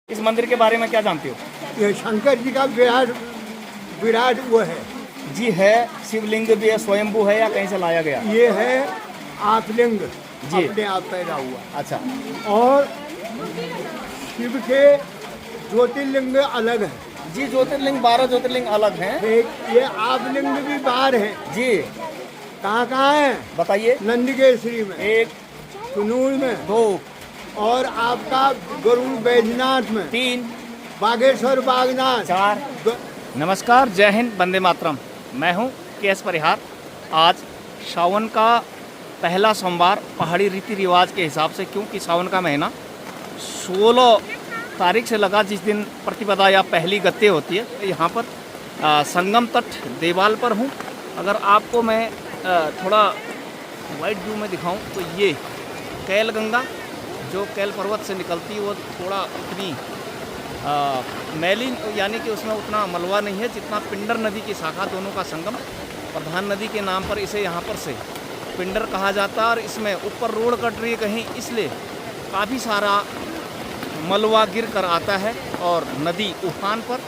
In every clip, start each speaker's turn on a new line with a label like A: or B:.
A: इस मंदिर के बारे में क्या जानते हो?
B: ये शंकर जी का विराट विराट वो है।
A: जी है, शिवलिंग भी है, स्वयंभू है या कहीं से लाया गया?
B: ये है आपलिंग,
A: जी।
B: अपने आप पैदा हुआ।
A: अच्छा,
B: और शिव के ज्योतिर्लिंग अलग है।
A: जी ज्योतिर्लिंग 12 ज्योतिर्लिंग अलग हैं।
B: एक ये आपलिंग भी बाहर है।
A: जी
B: कहाँ है?
A: बताइए।
B: नंदकेश्वरी में,
A: 1
B: सुनूर में,
A: 2
B: और आपका गरुड़ बैजनाथ में,
A: 3
B: बागेश्वर बागनाथ
A: 4। नमस्कार, जय हिंद, वंदे मातरम। मैं हूं केएस परिहार। आज सावन का पहला सोमवार पहाड़ी रीति रिवाज के हिसाब से, क्योंकि सावन का महीना 16 तारीख से लगा, जिस दिन प्रतिपदा या पहली गत्ते होती है। तो यहाँ पर संगम तट देवाल पर हूँ। अगर आपको मैं थोड़ा वाइड व्यू में दिखाऊं तो ये कैल गंगा जो कैल पर्वत से निकलती है, वो थोड़ा उतनी मैली, यानी कि उसमें उतना मलबा नहीं है जितना पिंडर नदी की शाखा, दोनों का संगम प्रधान नदी के नाम पर इसे यहाँ पर से पिंडर कहा जाता है। और इसमें ऊपर रोड कट रही है कहीं, इसलिए काफ़ी सारा मलबा गिर कर आता है और नदी उफान पर।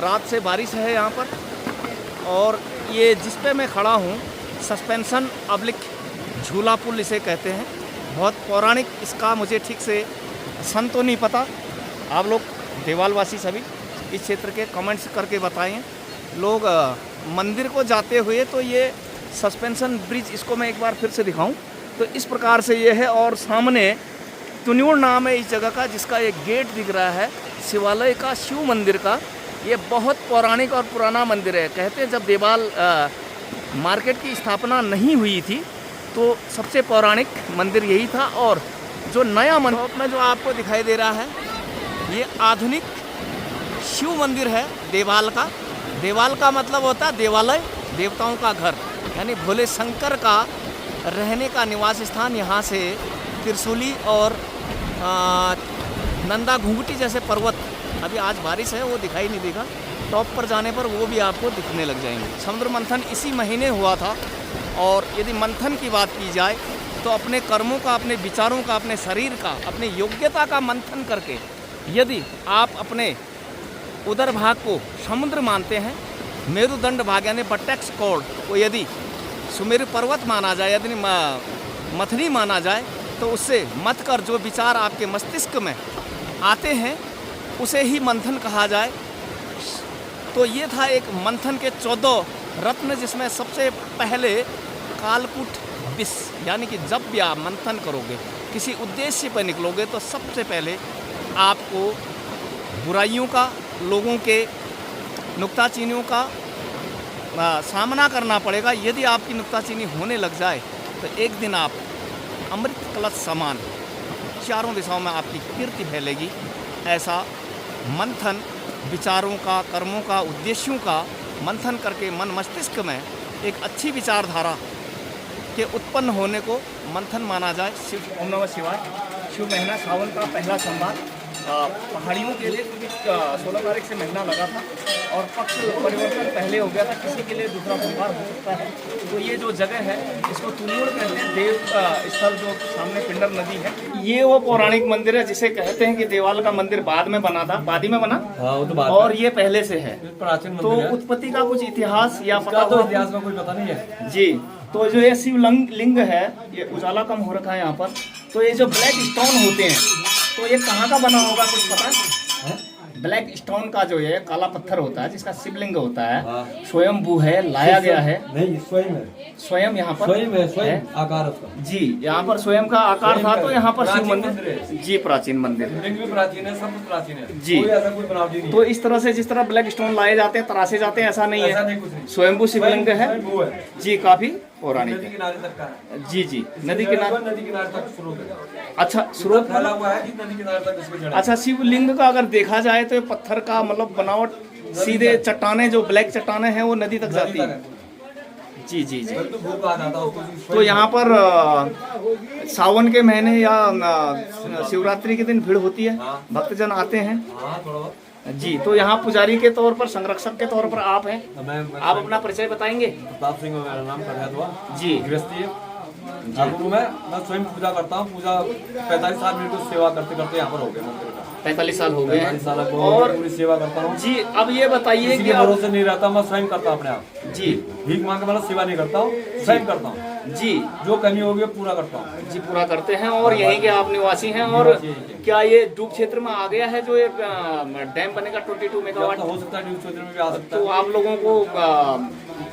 A: रात से बारिश है यहाँ पर। और ये जिस पे मैं खड़ा हूँ, सस्पेंशन अब्लिक झूला पुल इसे कहते हैं। बहुत पौराणिक, इसका मुझे ठीक से सन तो नहीं पता। आप लोग देवालवासी सभी इस क्षेत्र के कमेंट्स करके बताएं। लोग मंदिर को जाते हुए तो ये सस्पेंशन ब्रिज, इसको मैं एक बार फिर से दिखाऊं तो इस प्रकार से ये है। और सामने तुनियोड़ नाम है इस जगह का, जिसका एक गेट दिख रहा है शिवालय का, शिव मंदिर का। ये बहुत पौराणिक और पुराना मंदिर है। कहते हैं जब देवाल मार्केट की स्थापना नहीं हुई थी तो सबसे पौराणिक मंदिर यही था। और जो नया मंदिर में जो आपको दिखाई दे रहा है, ये आधुनिक शिव मंदिर है देवाल का। देवाल का मतलब होता है देवालय, देवताओं का घर, यानी भोले शंकर का रहने का निवास स्थान। यहाँ से त्रिशूली और नंदा घुंघटी जैसे पर्वत, अभी आज बारिश है वो दिखाई नहीं देगा, टॉप पर जाने पर वो भी आपको दिखने लग जाएंगे। समुद्र मंथन इसी महीने हुआ था। और यदि मंथन की बात की जाए तो अपने कर्मों का, अपने विचारों का, अपने शरीर का, अपने योग्यता का मंथन करके यदि आप अपने उदर भाग को समुद्र मानते हैं, मेरुदंड भाग यानी बटेक्स कॉर्ड को यदि सुमेरु पर्वत माना जाए, यदि मथनी माना जाए, तो उससे मत कर जो विचार आपके मस्तिष्क में आते हैं उसे ही मंथन कहा जाए। तो ये था एक मंथन के 14 रत्न, जिसमें सबसे पहले कालकूट विष, यानी कि जब भी आप मंथन करोगे, किसी उद्देश्य पर निकलोगे, तो सबसे पहले आपको बुराइयों का, लोगों के नुक्ताचीनियों का सामना करना पड़ेगा। यदि आपकी नुक्ताचीनी होने लग जाए तो एक दिन आप अमृत कलश समान चारों दिशाओं में आपकी कीर्ति फैलेगी। ऐसा मंथन, विचारों का, कर्मों का, उद्देश्यों का मंथन करके मन मस्तिष्क में एक अच्छी विचारधारा के उत्पन्न होने को मंथन माना जाए। शिव ओम नमः शिवाय। शिव महीना सावन का पहला सोमवार पहाड़ियों के लिए, क्योंकि 16 तारीख से महीना लगा था और पक्ष परिवर्तन पहले हो गया था, किसी के लिए दूसरा सोमवार हो सकता है। तो ये जो जगह है इसको तुनियोड़ कहते हैं, देव स्थल जो सामने पिंडर नदी है। ये वो पौराणिक मंदिर है जिसे कहते हैं कि देवाल का मंदिर बाद में बना था, बाद ही में बना।
C: हाँ, वो तो बात
A: और ये पहले से है।
C: प्राचीन
A: तो
C: मंदिर है।
A: उत्पत्ति का कुछ इतिहास या पता
C: तो
A: हो?
C: इतिहास में कोई पता नहीं है
A: जी। तो जो ये शिव लिंग है, ये उजाला कम हो रखा है यहाँ पर। तो ये जो ब्लैक स्टोन होते हैं, तो ये कहाँ का बना होगा, कुछ पता है? ब्लैक स्टोन का जो है काला पत्थर होता है, जिसका शिवलिंग होता है, स्वयंभू है, लाया गया है।
C: नहीं, स्वयं है,
A: स्वयं यहाँ पर
C: स्वयं है, स्वयं आकार उसका।
A: जी, यहाँ पर स्वयं का आकार था। तो यहाँ पर शिव
C: प्राचीन
A: मंदिर
C: मंदिर है।
A: जी, प्राचीन मंदिर
C: लिंग भी प्राचीन है, सब कुछ प्राचीन है
A: जी।
C: कोई ऐसा कोई बनावटी नहीं
A: तो इस तरह से जिस तरह ब्लैक स्टोन लाए जाते हैं, तराशे जाते हैं, ऐसा नहीं
C: है। ऐसा
A: है।
C: नहीं, कुछ नहीं।
A: स्वयंभू शिवलिंग है
C: स्वयंभू है
A: जी, काफी पौराणिक
C: नदी
A: है।
C: किनारे तक का है।
A: जी जी, नदी किनारे,
C: नदी किनारे तक स्रोत है।
A: अच्छा स्रोत
C: फैला हुआ है कि नदी किनारे तक इसको जड़ है।
A: अच्छा, शिवलिंग का अगर देखा जाए तो ये पत्थर का मतलब बनावट, सीधे चट्टाने जो ब्लैक चट्टाने हैं वो नदी तक जाती है। जी जी जी।
C: तो भूख आ जाता है उसको।
A: तो यहाँ पर सावन के महीने या शिवरात्रि के दिन भीड़ होती है, भक्तजन आते हैं।
C: हाँ, थोड़ा बहुत।
A: जी। तो यहाँ पुजारी के तौर पर, संरक्षक के तौर पर आप हैं।
C: मैं
A: आप अपना परिचय बताएंगे?
C: प्रताप सिंह मेरा नाम, प्रहलाद हुआ
A: जी।
C: गृहस्थी है। गुरु मैं स्वयं पूजा करता हूँ। पूजा 45 साल मेरे को सेवा करते करते यहाँ पर हो गया मंदिर का।
A: 45 साल हो गए
C: 45 साल
A: हैं।
C: को
A: और
C: पूरी सेवा करता हूँ।
A: जी अब ये बताइए
C: किसी
A: कि
C: के
A: अब
C: भरोसे नहीं रहता, मैं स्वयं करता हूँ अपने आप।
A: जी
C: भीख मांग के मतलब सेवा नहीं करता हूँ, स्वयं करता हूँ।
A: जी
C: जो कमी होगी वो पूरा करता हूँ।
A: जी पूरा करते हैं। और यहीं के आप निवासी हैं। और
C: निवासी हैं।
A: क्या ये डूब क्षेत्र में आ गया है जो ये डैम बनेगा 22
C: जब
A: मेगावाट?
C: तो हो सकता है न्यूज क्षेत्र में भी आ सकता
A: तो
C: है।
A: आप लोगों को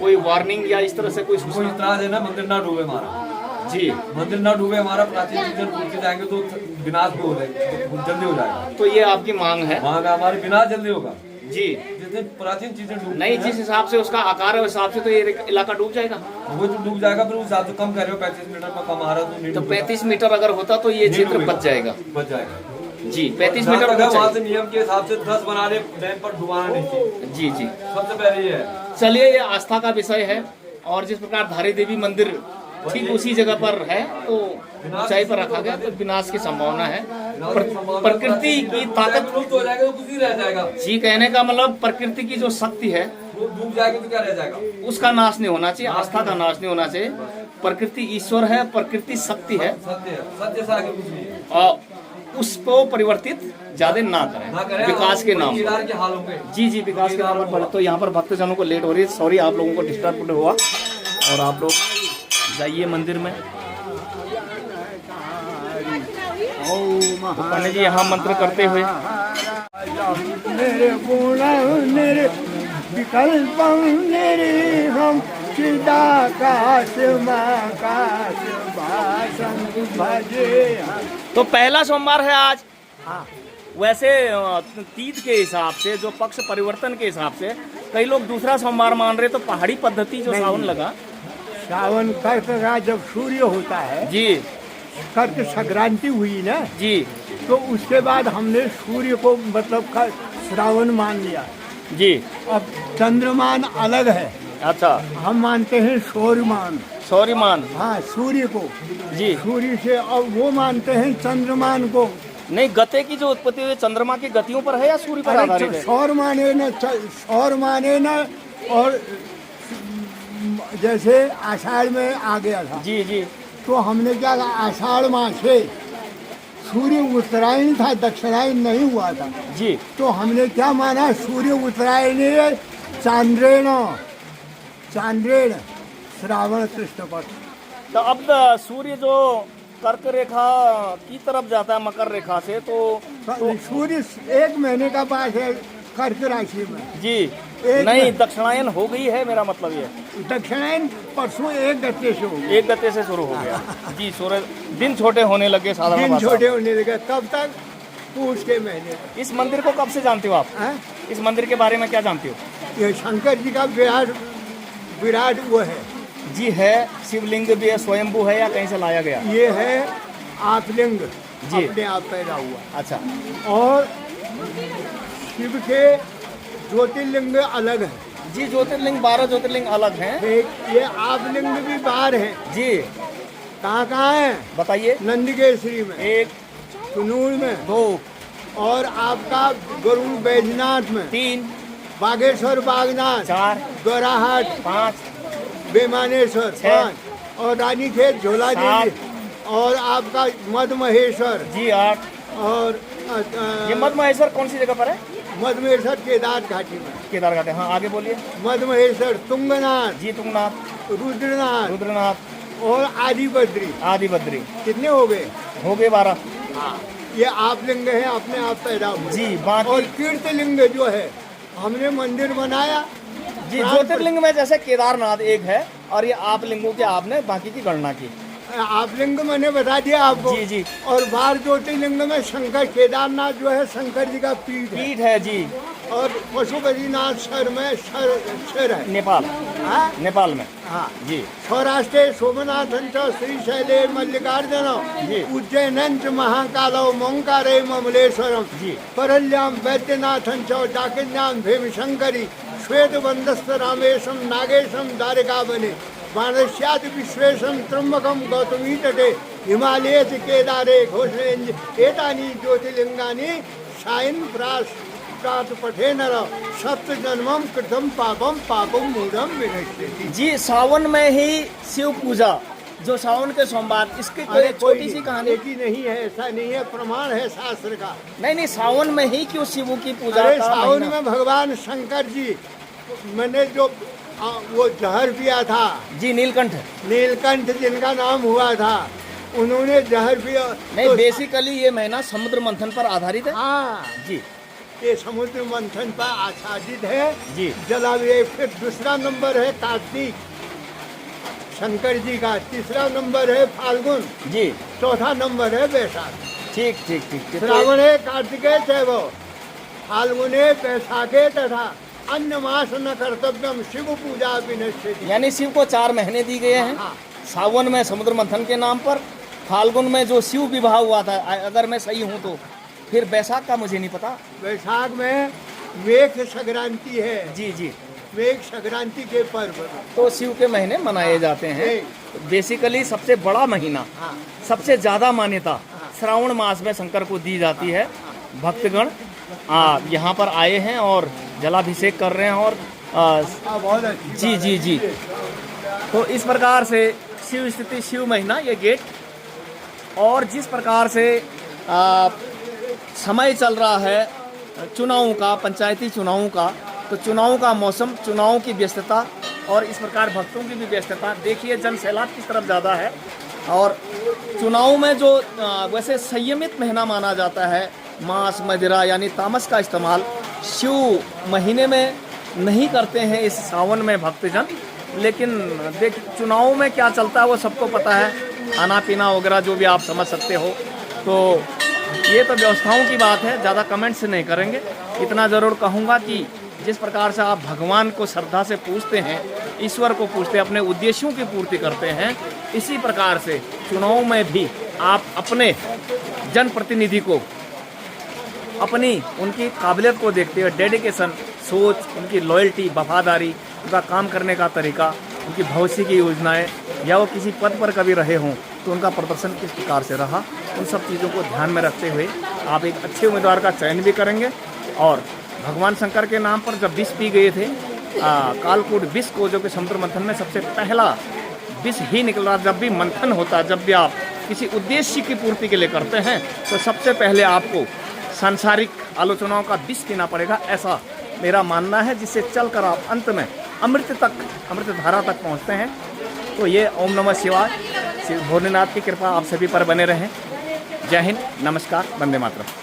A: कोई वार्निंग या इस तरह से कोई
C: कोई
A: सूचना?
C: इतराज है ना, मंदिर ना डूबे हमारा,
A: जी
C: मंदिर ना डूबे हमारा, प्राचीन चीजें डूबते जाएंगे तो विनाश भी हो जाएगा, जल्दी हो जाएगा।
A: तो ये आपकी मांग है?
C: वहाँ का हमारे विनाश जल्दी होगा।
A: जी
C: जितने प्राचीन चीजें डूबती
A: नहीं,
C: हैं,
A: जिस हिसाब से उसका आकार है उस हिसाब से तो ये इलाका डूब जाएगा।
C: वो तो डूब जाएगा, फिर उस हिसाब से कम कर रहे हो, 35 मीटर में कम आ रहा है तो नहीं
A: तो
C: डूबेगा।
A: 35 मीटर अगर होता तो ये
C: नहीं
A: क्षेत्र
C: डूबेगा।
A: बच जाएगा।
C: बच जाएगा
A: जी 35
C: जहाँ
A: मीटर
C: तक है,
A: बच
C: वहाँ
A: जाएगा।
C: से नियम के हिसाब से 10 बना रहे, डैम पर डुबाना नहीं चाहिए,
A: जी जी
C: सबसे पहले ये है।
A: चलिए, ये आस्था का विषय है। और जिस प्रकार धारी देवी मंदिर ठीक उसी जगह पर है तो ऊंचाई पर रखा गया, तो विनाश की संभावना है। प्रकृति की ताकत,
C: लुप्त हो जाएगा तो कुछ ही रह जाएगा।
A: जी कहने का मतलब प्रकृति की जो शक्ति है
C: वो डूब जाएगा तो क्या रह जाएगा?
A: उसका नाश नहीं होना चाहिए, आस्था का नाश नहीं होना चाहिए। प्रकृति ईश्वर है, प्रकृति शक्ति है,
C: सत्य है, सत्य से आगे कुछ नहीं है।
A: और उसको परिवर्तित ज्यादा ना
C: ना
A: करें
C: करें,
A: विकास के नाम
C: केदार
A: पर।
C: के हाल होंगे।
A: जी जी विकास के नाम पर। तो यहाँ पर भक्तजनों को लेट हो रही है, सॉरी आप लोगों को डिस्टर्ब हुआ। और आप लोग जाइए मंदिर में। तो पंडित जी यहाँ मंत्र करते हुए
B: मेरे गुण मेरे विकल्प मेरे हम चिदाकाश माकाश भाषण भजे हम।
A: तो पहला सोमवार है आज।
B: हाँ
A: वैसे तीज के हिसाब से, जो पक्ष परिवर्तन के हिसाब से कई लोग दूसरा सोमवार मान रहे, तो पहाड़ी पद्धति जो
B: नहीं।
A: सावन लगा।
B: सावन कर्क का जब सूर्य होता है,
A: जी
B: कर्क संक्रांति हुई ना,
A: जी
B: तो उसके बाद हमने सूर्य को मतलब श्रावण मान लिया।
A: जी
B: अब चंद्रमान अलग है,
A: अच्छा
B: हम मानते हैं सौर्यमान।
A: सॉरी मान।
B: हाँ सूर्य को,
A: जी
B: सूर्य से, और वो मानते हैं चंद्रमान को।
A: नहीं, गते की जो उत्पत्ति हुई चंद्रमा की गतियों पर है या सूर्य पर आधारित
B: अरे
A: है?
B: सौर माने न, सौर माने न। और जैसे आषाढ़ में आ गया था,
A: जी जी
B: तो हमने क्या कहा, आषाढ़ मास से सूर्य उत्तरायण था, दक्षिणायन नहीं हुआ था।
A: जी
B: तो हमने क्या माना, सूर्य उत्तरायण चांद्रेण, चांद्रेण श्रावण कृष्ण पक्ष।
A: तो अब सूर्य जो कर्क रेखा की तरफ जाता है मकर रेखा से, तो
B: सूर्य 1 महीने का पास है कर्क राशि में।
A: जी
B: एक
A: नहीं,
B: में-
A: दक्षिणायन हो गई है, मेरा मतलब ये
B: दक्षिणायन परसों 1 गते से हो गया।
A: एक गते से शुरू हो गया। जी सूरज दिन छोटे होने लगे, साधारण
B: दिन
A: बात है।
B: छोटे होने लगे, कब तक, पूछ के महीने तक।
A: इस मंदिर को कब से जानते हो आप?
B: हैं?
A: इस मंदिर के बारे में क्या जानते हो?
B: ये शंकर जी का विराट विराट वो है,
A: जी है, शिवलिंग भी है, स्वयंभू है या कहीं से लाया गया?
B: ये है आपलिंग,
A: जी।
B: अपने आप पैदा हुआ।
A: अच्छा
B: और शिव के ज्योतिर्लिंग अलग है,
A: जी, ज्योतिर्लिंग 12 ज्योतिर्लिंग अलग हैं।
B: एक ये आपलिंग भी बाहर है।
A: जी
B: कहाँ कहाँ है?
A: बताइए।
B: नंदकेश्वरी में,
A: 1
B: कुनूर में,
A: 2
B: और आपका गरुड़ बैजनाथ में,
A: 3
B: बागेश्वर बागनाथ,
A: 4
B: गौराहाट,
A: 5
B: बेमानेश्वर, 5, और रानीखेत झोला देवी, और आपका मध महेश्वर,
A: जी 8।
B: और
A: ये मध महेश्वर कौन सी जगह पर है?
B: मध महेश्वर केदार घाटी में,
A: केदार घाट है। हाँ आगे बोलिए।
B: मध महेश्वर, तुंगनाथ,
A: जी तुंगनाथ,
B: रुद्रनाथ,
A: रुद्रनाथ,
B: और आदि बद्री।
A: आदि बद्री।
B: कितने हो गए?
A: हो गए 12।
B: ये आप लिंग है, अपने आप पैदा हुए।
A: जी बाकी
B: और कीर्तलिंग जो है, हमने मंदिर बनाया।
A: जी ज्योतिर्लिंग में जैसे केदारनाथ एक है, और ये आप लिंगों के आपने बाकी की गणना की।
B: आप लिंग मैंने बता दिया आपको।
A: जी जी
B: और 12 ज्योतिर्लिंग में शंकर, केदारनाथ जो है शंकर जी का पीठ है।
A: पीठ है जी,
B: और पशुपतिनाथ शर में शर है।
A: नेपाल,
B: हाँ?
A: नेपाल में।
B: हाँ।
A: जी
B: सौराष्ट्रे सोमनाथंच श्रीशैले मल्लिकार्जुन,
A: जी।
B: उज्जैनंच महाकालो मोंकारे ममलेश्वरम,
A: जी।
B: परल्याम वैद्यनाथंच डाकिन्याम भीमशंकरी, श्वेतवंदस्त रामेशम नागेशम द्वारिका बने, वानस्याद विश्वेशम त्र्यंबकम गौतमी तटे, हिमालय केदारे घोषणे, एतानि ज्योतिर्लिंगानि सायं प्रात पठे नर सप्त जन्मम कृतम पापम पापम मूढ़म विनश्यति।
A: जी सावन में ही शिव पूजा जो सावन के सोमवार, इसकी कोई
B: अरे
A: छोटी सी कहानी?
B: एक ही नहीं है, ऐसा नहीं है, प्रमाण है शास्त्र का।
A: नहीं, सावन में ही क्यों शिव की पूजा
B: अरे
A: का
B: सावन
A: महीना?
B: में भगवान शंकर जी मैंने जो वो जहर पिया था,
A: जी, नीलकंठ।
B: नीलकंठ जिनका नाम हुआ था, उन्होंने जहर पिया।
A: नहीं,
B: तो
A: बेसिकली ये महीना समुद्र मंथन पर आधारित है।
B: हाँ,
A: जी
B: ये समुद्र मंथन पर आच्छादित है।
A: जी।
B: जलाभिषेक। फिर दूसरा नंबर है कार्तिक शंकर जी का, तीसरा नंबर है फाल्गुन,
A: जी,
B: चौथा नंबर है बैसाख।
A: ठीक ठीक ठीक ठीक।
B: श्रावणे कार्तिके चैव फाल्गुने बैसाखे तथा अन्य मास न कर्तव्यम शिव पूजा विनश्यति।
A: यानी शिव को 4 महीने दिए गए हैं।
B: हाँ।
A: सावन में समुद्र मंथन के नाम पर, फाल्गुन में जो शिव विवाह हुआ था, अगर मैं सही हूँ तो, फिर बैसाख का मुझे नहीं पता।
B: वैशाख में मेघ संक्रांति है।
A: जी जी।
B: मेघ संक्रांति के पर्व।
A: तो शिव के महीने मनाए जाते हैं। बेसिकली सबसे बड़ा महीना,
B: हाँ।
A: सबसे ज़्यादा मान्यता श्रावण मास में शंकर को दी जाती है। भक्तगण यहाँ पर आए हैं और जलाभिषेक कर रहे हैं और
B: बहुत अच्छी
A: जी जी जी। तो इस प्रकार से शिव स्थिति, शिव महीना, ये गेट। और जिस प्रकार से समय चल रहा है चुनावों का, पंचायती चुनावों का, तो चुनावों का मौसम, चुनावों की व्यस्तता और इस प्रकार भक्तों की भी व्यस्तता। देखिए जन सैलाब किस तरफ ज़्यादा है। और चुनाव में जो वैसे संयमित महीना माना जाता है, मांस मदिरा यानी तामस का इस्तेमाल शिव महीने में नहीं करते हैं इस सावन में भक्तजन। लेकिन देख, चुनाव में क्या चलता है वो सबको पता है, खाना पीना वगैरह जो भी आप समझ सकते हो। तो ये तो व्यवस्थाओं की बात है, ज़्यादा कमेंट्स नहीं करेंगे। इतना ज़रूर कहूँगा कि जिस प्रकार से आप भगवान को श्रद्धा से पूजते हैं, ईश्वर को पूजते हैं, अपने उद्देश्यों की पूर्ति करते हैं, इसी प्रकार से चुनाव में भी आप अपने जनप्रतिनिधि को, अपनी उनकी काबिलियत को देखते हुए, डेडिकेशन, सोच, उनकी लॉयल्टी, वफादारी, उनका काम करने का तरीका, उनकी भविष्य की योजनाएं, या वो किसी पद पर कभी रहे हों तो उनका प्रदर्शन किस प्रकार से रहा, उन सब चीज़ों को ध्यान में रखते हुए आप एक अच्छे उम्मीदवार का चयन भी करेंगे। और भगवान शंकर के नाम पर जब विष पी गए थे, कालकूट विष को, जो कि समुद्र मंथन में सबसे पहला विष ही निकला। जब भी मंथन होता है, जब भी आप किसी उद्देश्य की पूर्ति के लिए करते हैं, तो सबसे पहले आपको सांसारिक आलोचनाओं का विष पीना पड़ेगा, ऐसा मेरा मानना है, जिससे चलकर आप अंत में अमृत धारा तक पहुंचते हैं। तो ये ओम नमः शिवाय, श्री भोलेनाथ की कृपा आप सभी पर बने रहें। जय हिंद, नमस्कार, वंदे मातरम।